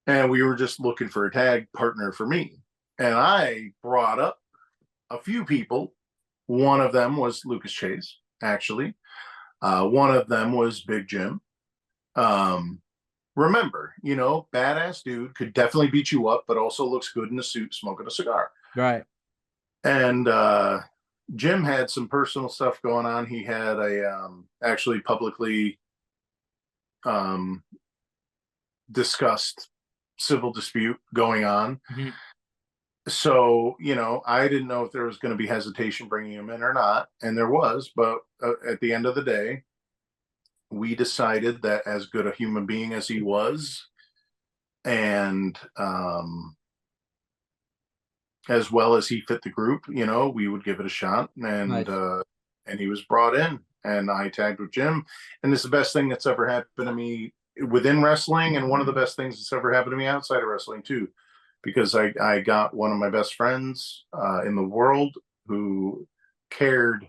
And we were just looking for a tag partner for me. And I brought up a few people. One of them was Lucas Chase, actually. One of them was Big Jym. Remember, you know, badass dude, could definitely beat you up, but also looks good in a suit smoking a cigar. Right. And Jym had some personal stuff going on. He had a actually publicly discussed civil dispute going on. So, you know, I didn't know if there was going to be hesitation bringing him in or not, and there was. But at the end of the day, we decided that as good a human being as he was, and as well as he fit the group, you know, we would give it a shot. And Nice. And he was brought in, and I tagged with Jym, and it's the best thing that's ever happened to me within wrestling, and one of the best things that's ever happened to me outside of wrestling too, because I got one of my best friends in the world who cared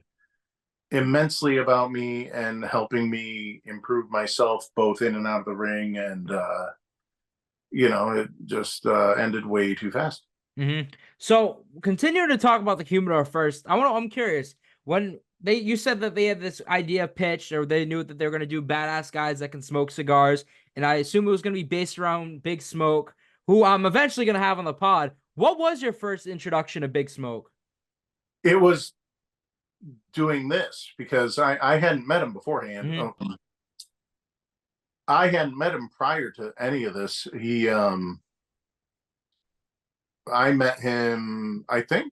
immensely about me and helping me improve myself both in and out of the ring. And you know, it just ended way too fast. So continuing to talk about the Humidor first, I'm curious, when you said that they had this idea pitched, or they knew that they were going to do badass guys that can smoke cigars, and I assume it was going to be based around Big Smoke, who I'm eventually going to have on the pod. What was your first introduction to Big Smoke? It was doing this, because I hadn't met him beforehand. I hadn't met him prior to any of this. I met him, I think,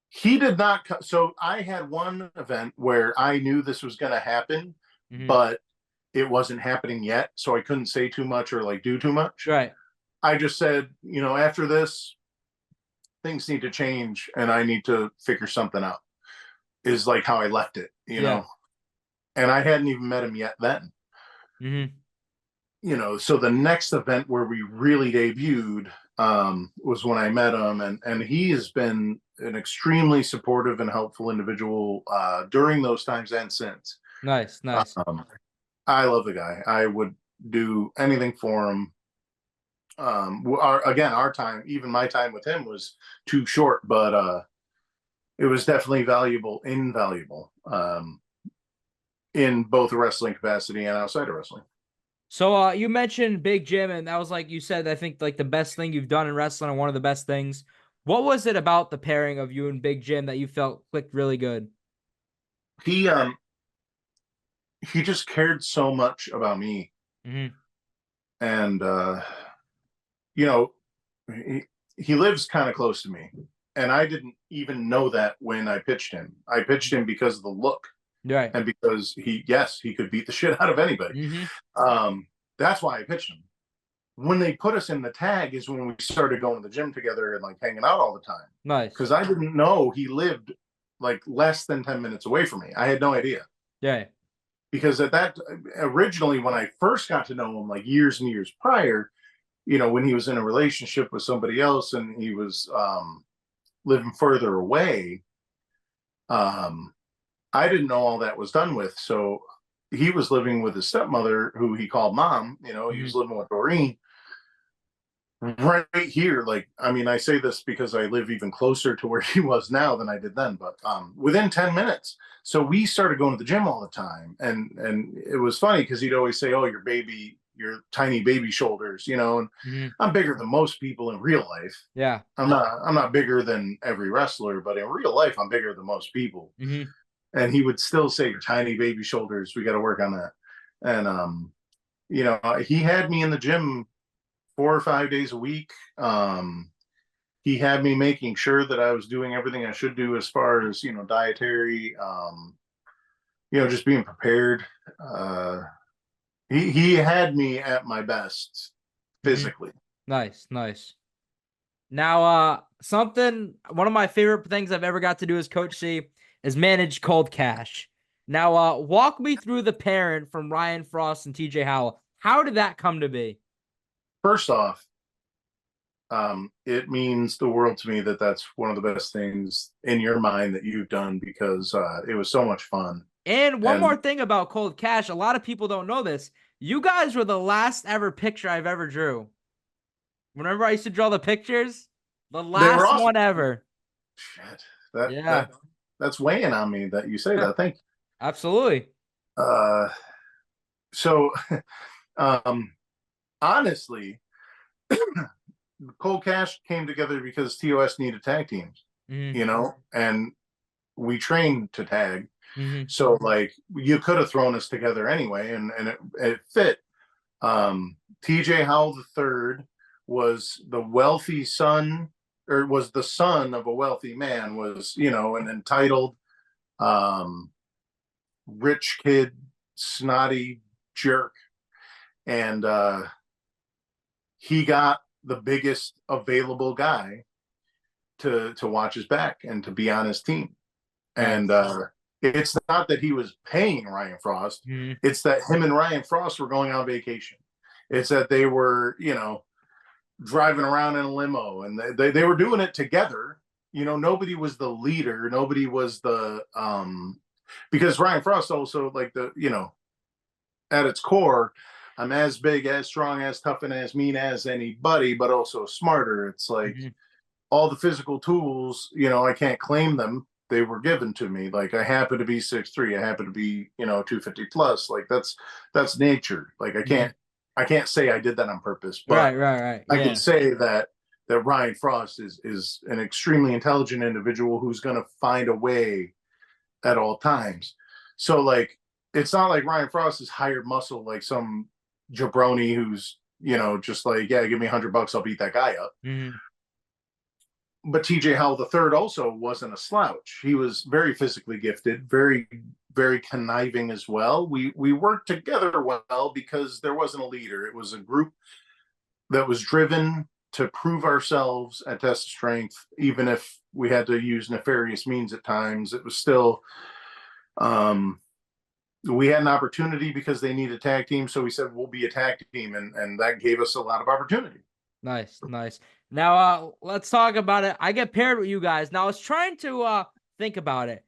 he did not. So I had one event where I knew this was going to happen, but it wasn't happening yet. So I couldn't say too much or like do too much. Right. I just said, you know, after this, things need to change and I need to figure something out, is like how I left it, you know, and I hadn't even met him yet then. You know, so the next event where we really debuted was when I met him, and he has been an extremely supportive and helpful individual during those times and since. Nice. I love the guy. I would do anything for him. Our time, even my time with him was too short, but it was definitely invaluable, in both a wrestling capacity and outside of wrestling. So you mentioned Big Jym, and that was like you said, I think like the best thing you've done in wrestling and one of the best things. What was it about the pairing of you and Big Jym that you felt clicked really good? He he just cared so much about me, Mm-hmm. and you know, he lives kind of close to me, and I didn't even know that when I pitched him. I pitched him because of the look, Right. and because he could beat the shit out of anybody. Mm-hmm. That's why I pitched him. When they put us in the tag is when we started going to the gym together and like hanging out all the time. Nice. Because I didn't know he lived like less than 10 minutes away from me. I had no idea. Yeah. Because originally when I first got to know him, like years and years prior, when he was in a relationship with somebody else and he was living further away, I didn't know all that was done with. So he was living with his stepmother, who he called mom. He was living with Doreen right here. Like, I mean, I say this because I live even closer to where he was now than I did then, but within 10 minutes. So we started going to the gym all the time. And it was funny because he'd always say, oh, your tiny baby shoulders, and I'm bigger than most people in real life. Yeah. I'm not bigger than every wrestler, but in real life, I'm bigger than most people. Mm-hmm. And he would still say, your tiny baby shoulders, we got to work on that. And, he had me in the gym 4 or 5 days a week. He had me making sure that I was doing everything I should do as far as, dietary, just being prepared. He had me at my best physically. Nice. Now, one of my favorite things I've ever got to do as Coach C is manage Cold Cash. Now, walk me through the pairing from Ryan Frost and TJ Howell. How did that come to be? First off, it means the world to me that that's one of the best things in your mind that you've done, because it was so much fun. And one more thing about Cold Cash, a lot of people don't know this. You guys were the last ever picture I've ever drew. Whenever I used to draw the pictures, the last awesome. one ever. Shit. That's weighing on me that you say that. Thank you. Absolutely. So honestly, Cold Cash came together because TOS needed tag teams, and we trained to tag. So like you could have thrown us together anyway, and it fit. TJ Howell III was the wealthy son, or was the son of a wealthy man, was, an entitled, rich kid, snotty jerk. And he got the biggest available guy to watch his back and to be on his team. And it's not that he was paying Ryan Frost. It's that him and Ryan Frost were going on vacation. It's that they were, driving around in a limo, and they were doing it together. Nobody was the leader. Nobody was the, because Ryan Frost also, like, at its core, I'm as big, as strong, as tough, and as mean as anybody, but also smarter. It's like all the physical tools, I can't claim them. They were given to me. Like, I happen to be 6'3". I happen to be, 250 plus. Like, that's nature. Like, I can't say I did that on purpose, but right. I can say that Ryan Frost is an extremely intelligent individual who's going to find a way at all times. So, like, it's not like Ryan Frost is hired muscle like some jabroni who's, just like, yeah, give me $100, I'll beat that guy up. But TJ Howell III also wasn't a slouch. He was very physically gifted, very, very conniving as well. We worked together well because there wasn't a leader. It was a group that was driven to prove ourselves and test strength, even if we had to use nefarious means at times. It was still, we had an opportunity because they needed a tag team. So we said, we'll be a tag team. And that gave us a lot of opportunity. Nice. Now, let's talk about it. I get paired with you guys. Now, I was trying to think about it.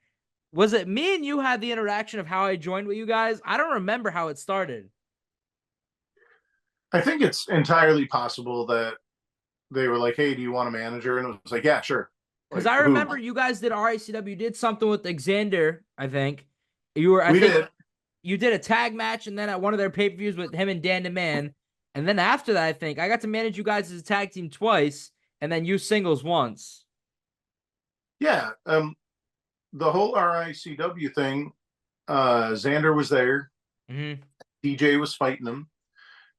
Was it me and you had the interaction of how I joined with you guys? I don't remember how it started. I think it's entirely possible that they were like, "Hey, do you want a manager?" And it was like, "Yeah, sure." Because Like, I who? remember you guys did RACW, you did something with Xander, I think. I We think did. you did a tag match, and then at one of their pay-per-views with him and Dan the Man. And then after that, I think I got to manage you guys as a tag team twice, and then you singles once. Yeah. The whole RICW thing, Xander was there, Mm-hmm. TJ was fighting him,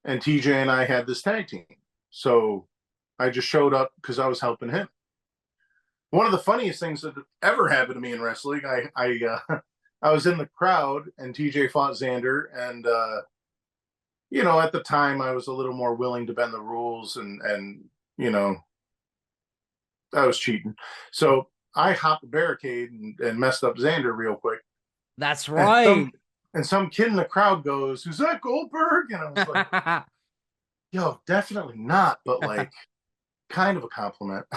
and TJ and I had this tag team. So I just showed up because I was helping him. One of the funniest things that ever happened to me in wrestling, I was in the crowd and TJ fought Xander, and at the time I was a little more willing to bend the rules, and you know I was cheating, so I hopped the barricade and messed up Xander real quick. That's And right. some kid in the crowd goes, "Is that Goldberg?" And I was like, "Yo, definitely not," but like, kind of a compliment.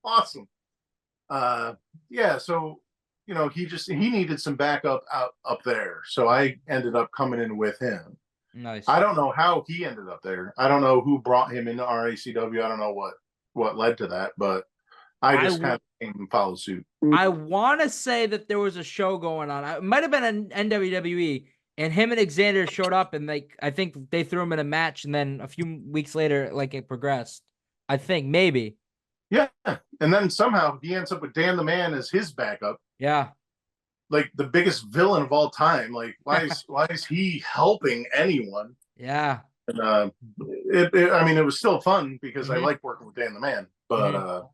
Awesome. Yeah. So he needed some backup up there, so I ended up coming in with him. Nice. I don't know how he ended up there. I don't know who brought him into RACW. I don't know what led to that, but I just kind of came and followed suit. I want to say that there was a show going on. It might have been an NWWE, and him and Xander showed up, and I think they threw him in a match, and then a few weeks later, like it progressed. I think maybe. Yeah, and then somehow he ends up with Dan the Man as his backup. Yeah. Like the biggest villain of all time. Like why is he helping anyone? Yeah. And I mean, it was still fun because I like working with Dan the Man, but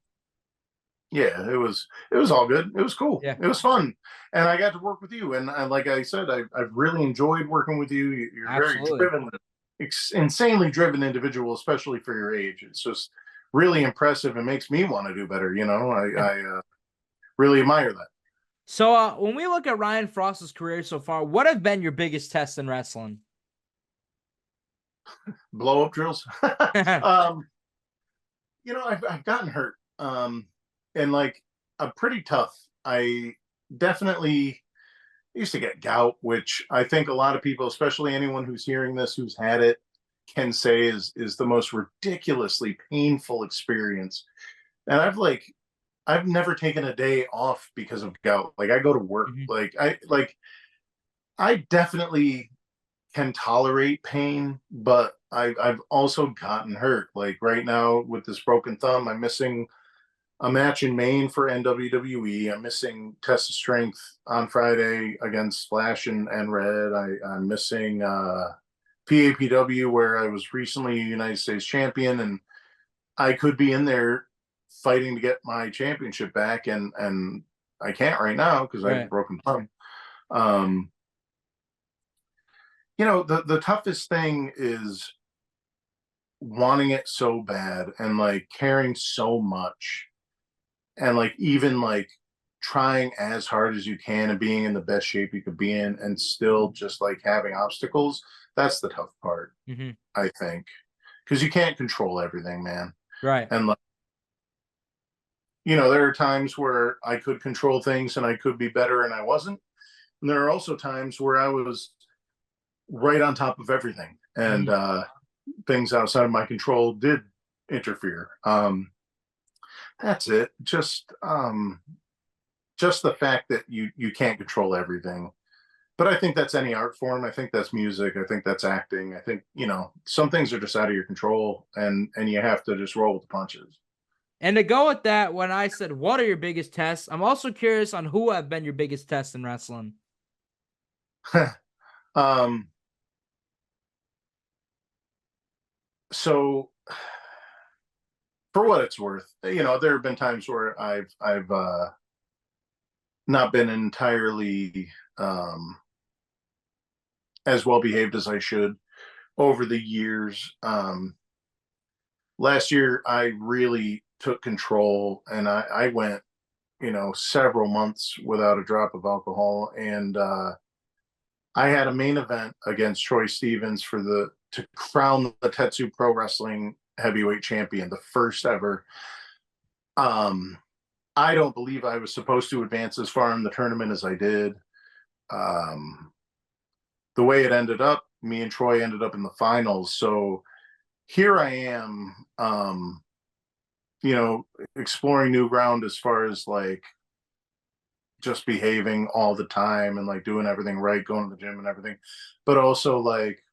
yeah, it was all good. It was cool. Yeah. It was fun, and I got to work with you. And like I said, I've really enjoyed working with you. You're Absolutely. very driven, insanely driven individual, especially for your age. It's just really impressive and makes me want to do better. I really admire that. So when we look at Ryan Fraust's career so far, what have been your biggest tests in wrestling? Blow up drills. I've gotten hurt. And like I'm pretty tough. I definitely used to get gout, which I think a lot of people, especially anyone who's hearing this, who's had it, can say is the most ridiculously painful experience. And I've never taken a day off because of gout. Like I go to work. I definitely can tolerate pain, but I've also gotten hurt. Like right now with this broken thumb, I'm missing a match in Maine for NWWE. I'm missing Test of Strength on Friday against Flash and Red. I'm missing PAPW, where I was recently a United States champion, and I could be in there fighting to get my championship back, and I can't right now because I have a broken thumb. The toughest thing is wanting it so bad and like caring so much and like even like trying as hard as you can and being in the best shape you could be in and still just like having obstacles. That's the tough part, I think, because you can't control everything, man. Right. And like, there are times where I could control things and I could be better and I wasn't. And there are also times where I was right on top of everything and things outside of my control did interfere. That's it. Just the fact that you can't control everything. But I think that's any art form. I think that's music. I think that's acting. I think, some things are just out of your control and you have to just roll with the punches. And to go with that, when I said, what are your biggest tests? I'm also curious on who have been your biggest tests in wrestling. So for what it's worth, there have been times where I've not been entirely as well behaved as I should over the years. Last year I really took control and I went, several months without a drop of alcohol. And I had a main event against Troy Stevens to crown the Tetsu Pro Wrestling heavyweight champion, the first ever. I don't believe I was supposed to advance as far in the tournament as I did. Um, the way it ended up, me and Troy ended up in the finals. So here I am, you know, exploring new ground as far as like just behaving all the time and like doing everything right, going to the gym and everything. But also like,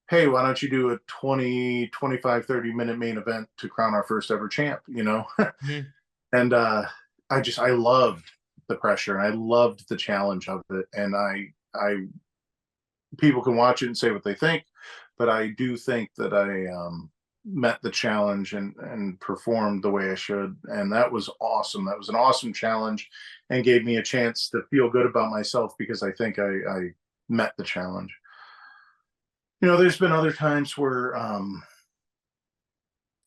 hey, why don't you do a 20, 25, 30-minute main event to crown our first ever champ, you know? Mhm. And I loved the pressure and I loved the challenge of it. And I people can watch it and say what they think, but I do think that I met the challenge and performed the way I should, and that was awesome. That was an awesome challenge, and gave me a chance to feel good about myself because I think I met the challenge. You know, there's been other times where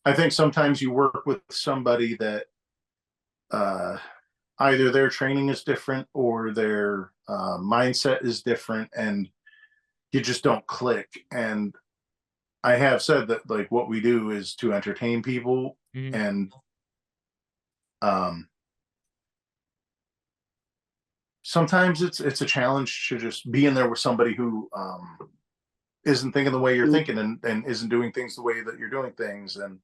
I think sometimes you work with somebody that uh, either their training is different or their mindset is different, and you just don't click. And I have said that like what we do is to entertain people, Mhm. and um, sometimes it's a challenge to just be in there with somebody who isn't thinking the way you're thinking and isn't doing things the way that you're doing things. And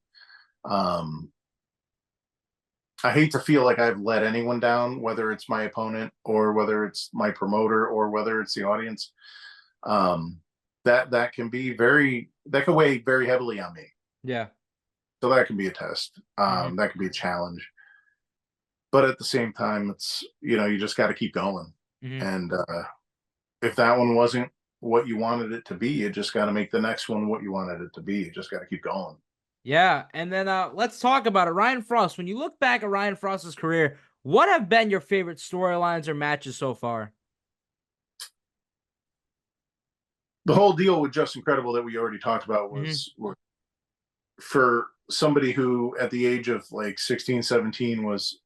um, I hate to feel like I've let anyone down, whether it's my opponent or whether it's my promoter or whether it's the audience. Um, that can be that can weigh very heavily on me. Yeah. So that can be a test. Mhm. That can be a challenge. But at the same time, it's, you know, you just got to keep going. Mhm. And if that one wasn't what you wanted it to be, you just got to make the next one what you wanted it to be. You just got to keep going. Yeah, and then let's talk about it. Ryan Frost. When you look back at Ryan Frost's career, what have been your favorite storylines or matches so far? The whole deal with Just Incredible that we already talked about Mhm. was for somebody who at the age of like 16, 17 was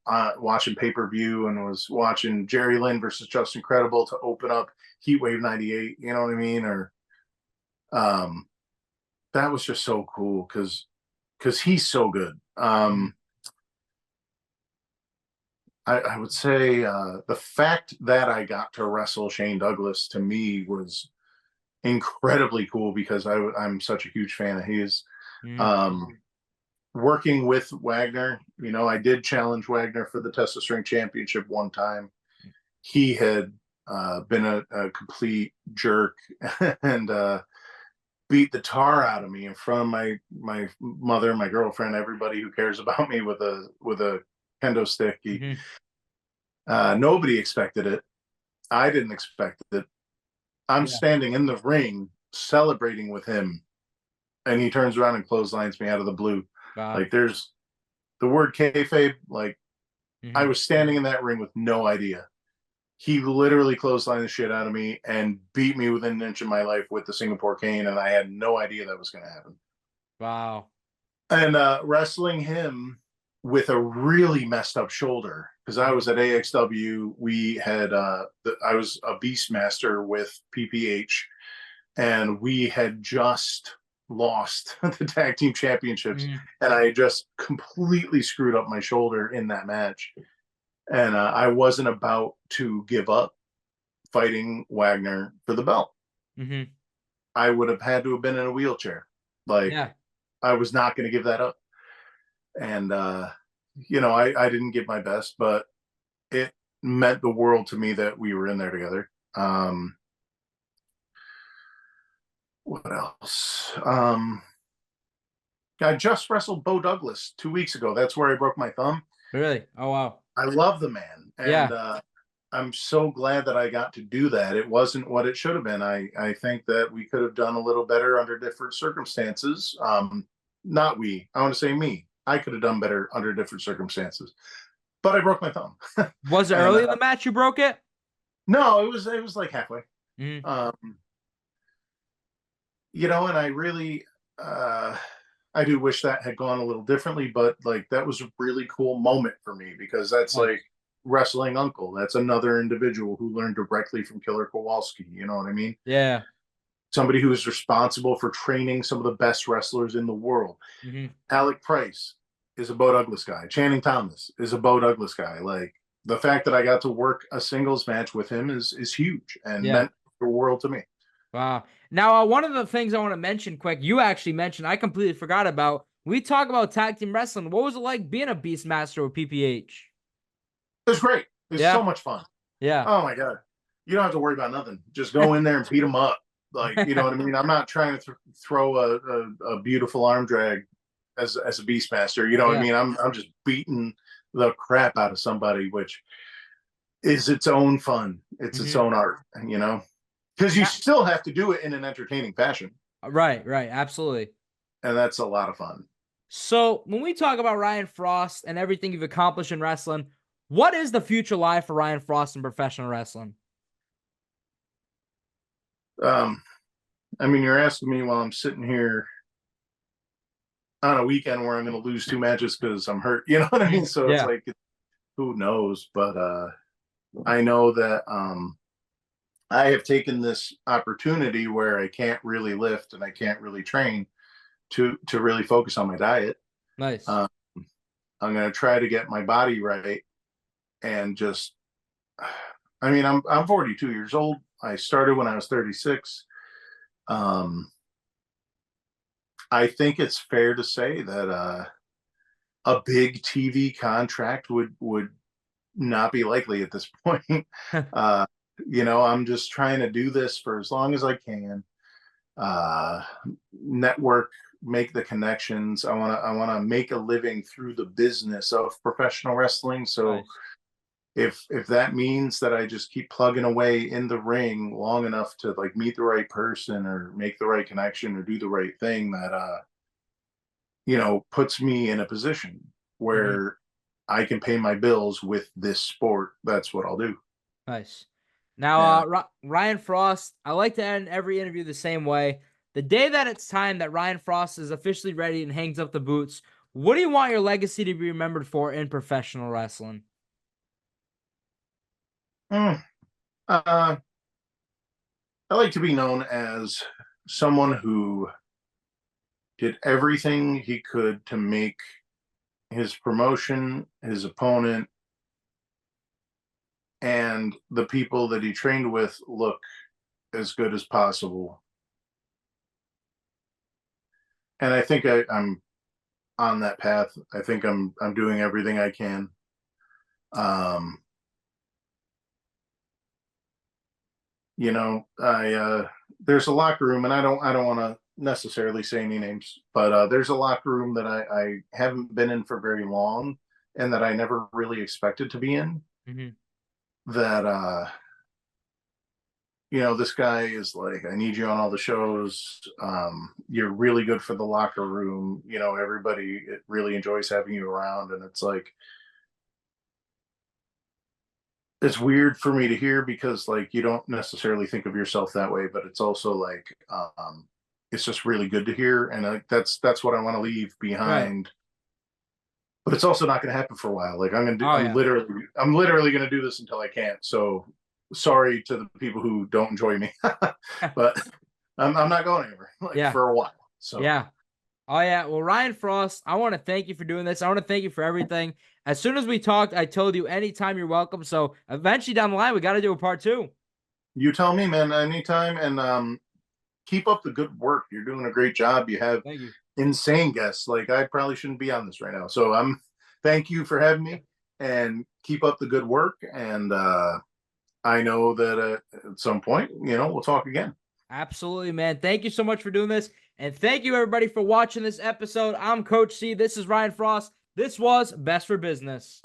watching pay-per-view and was watching Jerry Lynn versus Just Incredible to open up Heatwave 98, you know what I mean? Or um that was just so cool because he's so good. Mhm. I would say the fact that I got to wrestle Shane Douglas to me was incredibly cool because I'm such a huge fan of his. Mhm. Um, Working with Wagner, you know, I did challenge Wagner for the Test of Strength Championship one time. He had been a complete jerk and beat the tar out of me in front of my mother, my girlfriend, everybody who cares about me with a kendo stick. Mhm. Nobody expected it. I didn't expect it. I'm Yeah. standing in the ring celebrating with him, and he turns around and clotheslines me out of the blue. Wow. Like there's the word kayfabe. Like I Mhm. was standing in that ring with no idea. He literally clotheslined the shit out of me and beat me within an inch of my life with the Singapore cane, and I had no idea that was going to happen. Wow. And wrestling him with a really messed up shoulder because I was Mhm. at AXW. We had I was a Beastmaster with PPH, and we had just lost the tag team championships, Mhm. and I just completely screwed up my shoulder in that match, and I wasn't about to give up fighting Wagner for the belt. Mhm. I would have had to have been in a wheelchair. Like Yeah. I was not going to give that up. And you know, I didn't give my best, but it meant the world to me that we were in there together. What else? I just wrestled Bo Douglas 2 weeks ago. That's where I broke my thumb. Really? Oh wow. I love the man, and Yeah. I'm so glad that I got to do that. It wasn't what it should have been. I think that we could have done a little better under different circumstances. Not we. I want to say me. I could have done better under different circumstances, but I broke my thumb, Was it and early in the match you broke it? no, it was like halfway. Mhm. Um, you know, and I really, uh, I do wish that had gone a little differently, but like that was a really cool moment for me because that's like Nice. wrestling uncle. That's another individual who learned directly from Killer Kowalski. You know what I mean? Yeah. Somebody who is responsible for training some of the best wrestlers in the world. Mhm. Alec Price. is a Bo Douglas guy. Channing Thomas is a Bo Douglas guy. Like, the fact that I got to work a singles match with him is huge and meant the world to me. Wow. Now, one of the things I want to mention quick, you actually mentioned, I completely forgot about. We talk about tag team wrestling. What was it like being a Beastmaster with PPH? It was great. It's so much fun. Yeah. Oh my God. You don't have to worry about nothing. Just go in there and beat them up. Like, you know what I mean? I'm not trying to throw a beautiful arm drag as a Beastmaster. You know what I mean? I'm just beating the crap out of somebody, which is its own fun. It's its own art, you know? Because you still have to do it in an entertaining fashion. Right. Absolutely. And that's a lot of fun. So when we talk about Ryan Fraust and everything you've accomplished in wrestling, what is the future life for Ryan Fraust in professional wrestling? I mean, you're asking me while I'm sitting here on a weekend where I'm going to lose 2 matches because I'm hurt. You know what I mean? So it's like, who knows? But I know that I have taken this opportunity where I can't really lift and I can't really train to really focus on my diet. Nice. I'm going to try to get my body right and just, I mean, I'm 42 years old. I started when I was 36. I think it's fair to say that a big TV contract would not be likely at this point. You know, I'm just trying to do this for as long as I can. Network, make the connections. I want to make a living through the business of professional wrestling. So nice. If that means that I just keep plugging away in the ring long enough to like meet the right person or make the right connection or do the right thing, that you know, puts me in a position where I can pay my bills with this sport, that's what I'll do. Nice. Now, Ryan Fraust, I like to end every interview the same way. The day that it's time that Ryan Fraust is officially ready and hangs up the boots, what do you want your legacy to be remembered for in professional wrestling? I like to be known as someone who did everything he could to make his promotion, his opponent, and the people that he trained with look as good as possible. And I think I'm on that path. I think I'm doing everything I can. You know, there's a locker room, and I don't want to necessarily say any names, but there's a locker room that I haven't been in for very long, and that I never really expected to be in. That you know, this guy is like, I need you on all the shows. You're really good for the locker room. You know, everybody really enjoys having you around, and it's like, it's weird for me to hear because like you don't necessarily think of yourself that way, but it's also like it's just really good to hear, and that's what I want to leave behind. Right. But it's also not going to happen for a while. Like I'm literally going to do this until I can't. So sorry to the people who don't enjoy me, but I'm not going anywhere for a while. So yeah. Oh, yeah. Well, Ryan Fraust, I want to thank you for doing this. I want to thank you for everything. As soon as we talked, I told you anytime you're welcome. So eventually down the line, we got to do a part 2. You tell me, man, anytime. And keep up the good work. You're doing a great job. You have insane guests. Like, I probably shouldn't be on this right now. So thank you for having me, and keep up the good work. And I know that at some point, you know, we'll talk again. Absolutely, man. Thank you so much for doing this. And thank you, everybody, for watching this episode. I'm Coach C. This is Ryan Fraust. This was Best for Business.